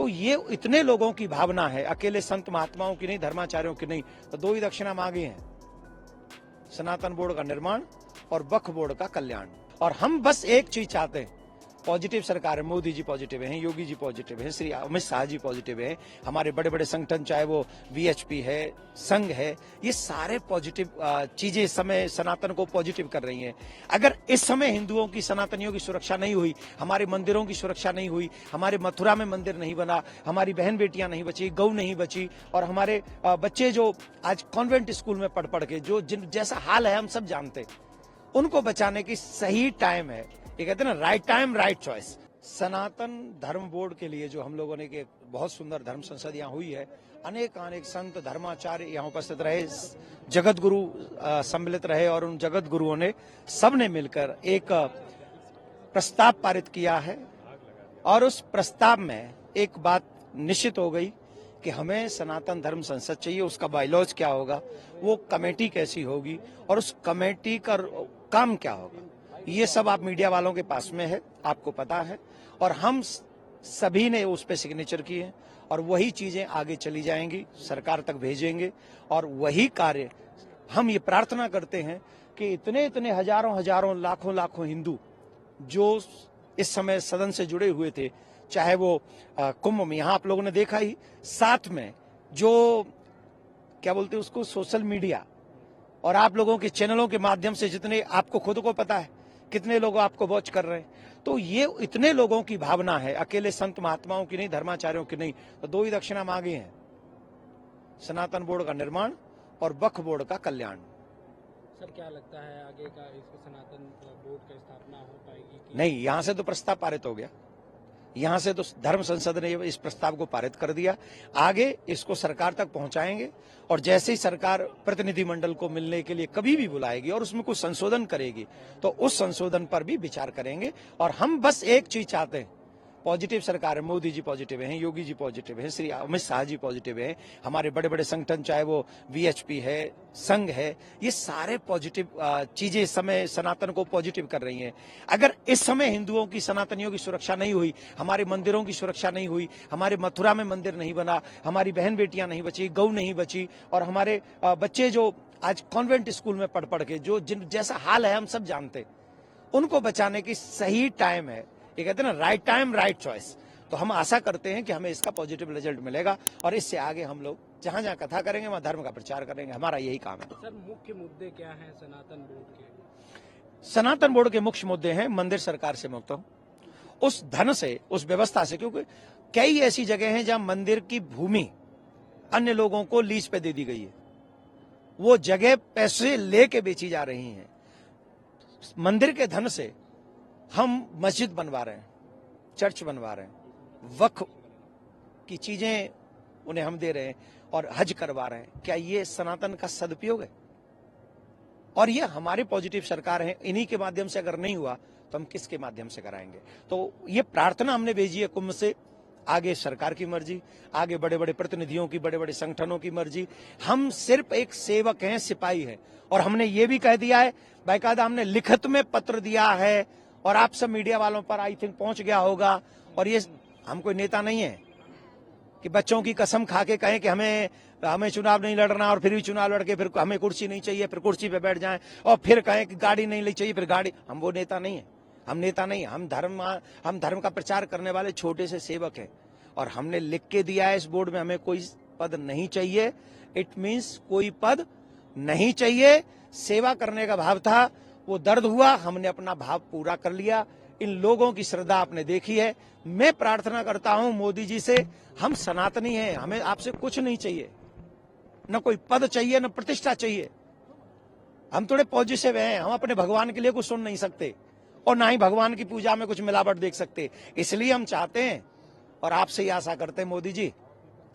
ये इतने लोगों की भावना है, अकेले संत महात्माओं की नहीं, धर्माचार्यों की नहीं। तो दो ही दक्षिणा मांगी हैं, सनातन बोर्ड का निर्माण और वक्फ बोर्ड का कल्याण। और हम बस एक चीज चाहते हैं, पॉजिटिव सरकार है, मोदी जी पॉजिटिव हैं, योगी जी पॉजिटिव हैं, श्री अमित शाह जी पॉजिटिव हैं, हमारे बड़े बड़े संगठन चाहे वो वीएचपी है, संघ है, ये सारे पॉजिटिव चीजें इस समय सनातन को पॉजिटिव कर रही हैं। अगर इस समय हिंदुओं की, सनातनियों की सुरक्षा नहीं हुई, हमारे मंदिरों की सुरक्षा नहीं हुई, हमारे मथुरा में मंदिर नहीं बना, हमारी बहन बेटियां नहीं बची, गौ नहीं बची, और हमारे बच्चे जो आज कॉन्वेंट स्कूल में पढ़ पढ़ के जो जैसा हाल है हम सब जानते, उनको बचाने की सही टाइम है। ये कहते हैं ना, राइट टाइम राइट चॉइस। सनातन धर्म बोर्ड के लिए जो हम लोगों ने एक बहुत सुंदर धर्म संसद यहाँ हुई है, अनेक संत धर्माचार्य यहाँ उपस्थित रहे, जगत गुरु सम्मिलित रहे, और उन जगत गुरुओं ने सबने मिलकर एक प्रस्ताव पारित किया है। और उस प्रस्ताव में एक बात निश्चित हो गई कि हमें सनातन धर्म संसद चाहिए, उसका बायलॉज क्या होगा, वो कमेटी कैसी होगी, और उस कमेटी का काम क्या होगा, ये सब आप मीडिया वालों के पास में है, आपको पता है। और हम सभी ने उस पे सिग्नेचर किए हैं, और वही चीजें आगे चली जाएंगी, सरकार तक भेजेंगे। और वही कार्य हम ये प्रार्थना करते हैं कि इतने इतने हजारों लाखों हिंदू जो इस समय सदन से जुड़े हुए थे, चाहे वो कुंभ में, यहाँ आप लोगों ने देखा ही, साथ में जो क्या बोलते हैं उसको, सोशल मीडिया और आप लोगों के चैनलों के माध्यम से जितने, आपको खुद को पता है कितने लोग आपको वॉच कर रहे हैं। तो ये इतने लोगों की भावना है, अकेले संत महात्माओं की नहीं, धर्माचार्यों की नहीं। तो दो ही दक्षिणा मांगी हैं, सनातन बोर्ड का निर्माण और वक्फ बोर्ड का कल्याण। सर क्या लगता है आगे का इसको सनातन बोर्ड की स्थापना हो पाएगी कि नहीं? यहां से तो प्रस्ताव पारित हो गया, यहां से तो धर्म संसद ने इस प्रस्ताव को पारित कर दिया। आगे इसको सरकार तक पहुंचाएंगे, और जैसे ही सरकार प्रतिनिधिमंडल को मिलने के लिए कभी भी बुलाएगी और उसमें कुछ संशोधन करेगी, तो उस संशोधन पर भी विचार करेंगे। और हम बस एक चीज चाहते हैं, पॉजिटिव सरकार है, मोदी जी पॉजिटिव हैं, योगी जी पॉजिटिव हैं, श्री अमित शाह जी पॉजिटिव हैं, हमारे बड़े बड़े संगठन चाहे वो वीएचपी है, संघ है, ये सारे पॉजिटिव चीजें इस समय सनातन को पॉजिटिव कर रही हैं। अगर इस समय हिंदुओं की, सनातनियों की सुरक्षा नहीं हुई, हमारे मंदिरों की सुरक्षा नहीं हुई, हमारे मथुरा में मंदिर नहीं बना, हमारी बहन बेटियां नहीं बची, गौ नहीं बची, और हमारे बच्चे जो आज कॉन्वेंट स्कूल में पढ़ पढ़ के जो जैसा हाल है हम सब जानते, उनको बचाने की सही टाइम है। ये कहते हैं ना, राइट टाइम राइट चॉइस। तो हम आशा करते हैं कि हमें इसका पॉजिटिव रिजल्ट मिलेगा, और इससे आगे हम लोग जहां जहां कथा करेंगे वहां धर्म का प्रचार करेंगे, हमारा यही काम है। सर मुख्य मुद्दे क्या हैं सनातन बोर्ड के? सनातन बोर्ड के मुख्य मुद्दे हैं, मंदिर सरकार से मुक्त हो, उस धन से, उस व्यवस्था से, क्योंकि कई ऐसी जगह हैं जहां मंदिर की भूमि अन्य लोगों को लीज पे दे दी गई है, वो जगह पैसे लेके बेची जा रही हैं। मंदिर के धन से हम मस्जिद बनवा रहे हैं, चर्च बनवा रहे हैं, वक्फ की चीजें उन्हें हम दे रहे हैं, और हज करवा रहे हैं। क्या ये सनातन का सदुपयोग है? और ये हमारे पॉजिटिव सरकार है, इन्हीं के माध्यम से अगर नहीं हुआ तो हम किसके माध्यम से कराएंगे? तो ये प्रार्थना हमने भेजी है कुंभ से, आगे सरकार की मर्जी, आगे बड़े बड़े प्रतिनिधियों की, बड़े बड़े संगठनों की मर्जी। हम सिर्फ एक सेवक हैं, सिपाही हैं। और हमने ये भी कह दिया है, बाकायदा हमने लिखित में पत्र दिया है, और आप सब मीडिया वालों पर आई थिंक पहुंच गया होगा। और ये हम कोई नेता नहीं है कि बच्चों की कसम खा के कहें कि हमें चुनाव नहीं लड़ना, और फिर भी चुनाव लड़के फिर हमें कुर्सी नहीं चाहिए, फिर कुर्सी पे बैठ जाएं, और फिर कहें कि गाड़ी नहीं ली चाहिए, फिर गाड़ी। हम वो नेता नहीं है, हम नेता नहीं है, हम धर्म का प्रचार करने वाले छोटे से सेवक हैं। और हमने लिख के दिया है इस बोर्ड में, हमें कोई पद नहीं चाहिए। इट मीन्स कोई पद नहीं चाहिए, सेवा करने का भाव था, वो दर्द हुआ, हमने अपना भाव पूरा कर लिया। इन लोगों की श्रद्धा आपने देखी है। मैं प्रार्थना करता हूं मोदी जी से, हम सनातनी हैं, हमें आपसे कुछ नहीं चाहिए, न कोई पद चाहिए, न प्रतिष्ठा चाहिए। हम थोड़े पॉजिटिव हैं, हम अपने भगवान के लिए कुछ सुन नहीं सकते, और ना ही भगवान की पूजा में कुछ मिलावट देख सकते। इसलिए हम चाहते हैं, और आपसे ही आशा करते हैं मोदी जी,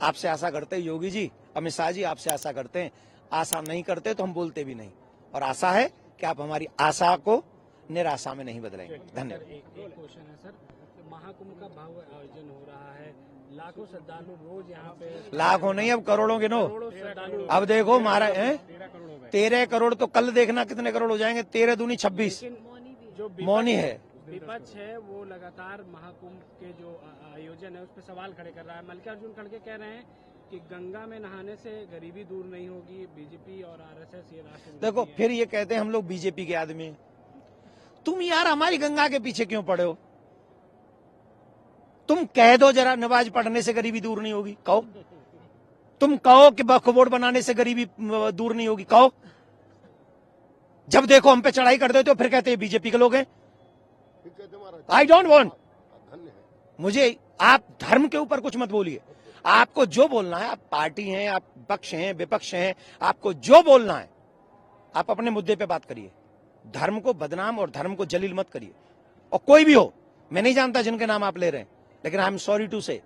आपसे आशा करते हैं योगी जी, अमित शाह जी, आपसे आशा करते हैं। आशा नहीं करते तो हम बोलते भी नहीं, और आशा है कि आप हमारी आशा को निराशा में नहीं बदलेंगे। धन्यवाद। एक क्वेश्चन है सर, महाकुंभ का भव्य आयोजन हो रहा है, लाखों श्रद्धालु रोज यहाँ पे, लाखों नहीं अब करोड़ों गिनो। श्रद्धालु अब देखो महाराज 13 करोड़, तो कल देखना कितने करोड़ हो जाएंगे, 13 दूनी 26। जो मौनी है, विपक्ष है वो लगातार महाकुंभ के जो आयोजन है उस पर सवाल खड़े कर रहा है। मल्लिकार्जुन खड़गे कह रहे हैं कि गंगा में नहाने से गरीबी दूर नहीं होगी। बीजेपी और आरएसएस ये राष्ट्र देखो, फिर ये कहते हैं हम लोग बीजेपी के आदमी हैं। तुम यार हमारी गंगा के पीछे क्यों पड़े हो? तुम कह दो जरा, नमाज पढ़ने से गरीबी दूर नहीं होगी, कहो। तुम कहो कि वक्फ बोर्ड बनाने से गरीबी दूर नहीं होगी, कहो। जब देखो हम पे चढ़ाई कर देते हो फिर कहते हैं बीजेपी के लोग हैं। आई डोंट वांट, मुझे आप धर्म के ऊपर कुछ मत बोलिए। आपको जो बोलना है, आप पार्टी हैं, आप पक्ष हैं, विपक्ष हैं, आपको जो बोलना है आप अपने मुद्दे पे बात करिए। धर्म को बदनाम और धर्म को जलील मत करिए। और कोई भी हो, मैं नहीं जानता जिनके नाम आप ले रहे हैं, लेकिन आई एम सॉरी टू से,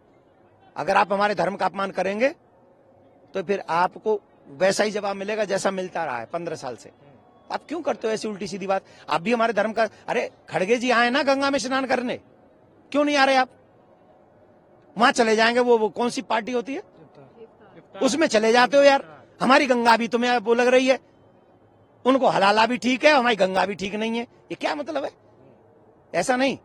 अगर आप हमारे धर्म का अपमान करेंगे तो फिर आपको वैसा ही जवाब मिलेगा जैसा मिलता रहा है 15 साल से। आप क्यों करते हो ऐसी उल्टी सीधी बात? आप भी हमारे धर्म का, अरे खड़गे जी आए ना गंगा में स्नान करने, क्यों नहीं आ रहे आप? वहां चले जाएंगे, वो कौन सी पार्टी होती है उसमें चले जाते हो यार। हमारी गंगा भी तुम्हें वो लग रही है, उनको हलाला भी ठीक है, हमारी गंगा भी ठीक नहीं है। ये क्या मतलब है? ऐसा नहीं,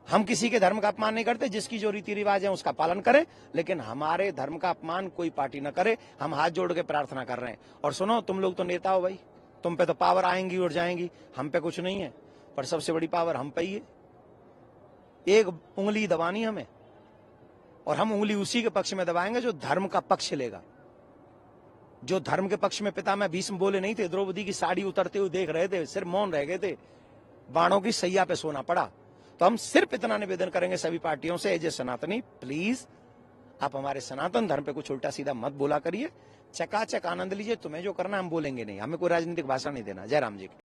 हम किसी के धर्म का अपमान नहीं करते। जिसकी जो रीति रिवाज है उसका पालन करें, लेकिन हमारे धर्म का अपमान कोई पार्टी न करे। हम हाथ जोड़ के प्रार्थना कर रहे हैं। और सुनो, तुम लोग तो नेता हो भाई, तुम पे तो पावर आएंगी और जाएंगी, हम पे कुछ नहीं है। पर सबसे बड़ी पावर हम पे ही है। एक उंगली दबानी हमें, और हम उंगली उसी के पक्ष में दबाएंगे जो धर्म का पक्ष लेगा। जो धर्म के पक्ष में पितामह भीष्म बोले नहीं थे, द्रौपदी की साड़ी उतरते हुए देख रहे थे, सिर्फ मौन रह गए थे, बाणों की सैया पे सोना पड़ा। तो हम सिर्फ इतना निवेदन करेंगे सभी पार्टियों से, एज ए सनातनी, प्लीज आप हमारे सनातन धर्म पे कुछ उल्टा सीधा मत बोला करिए। चकाचक आनंद लीजिए, तुम्हें जो करना हम बोलेंगे नहीं, हमें कोई राजनीतिक भाषण नहीं देना। जय राम जी की।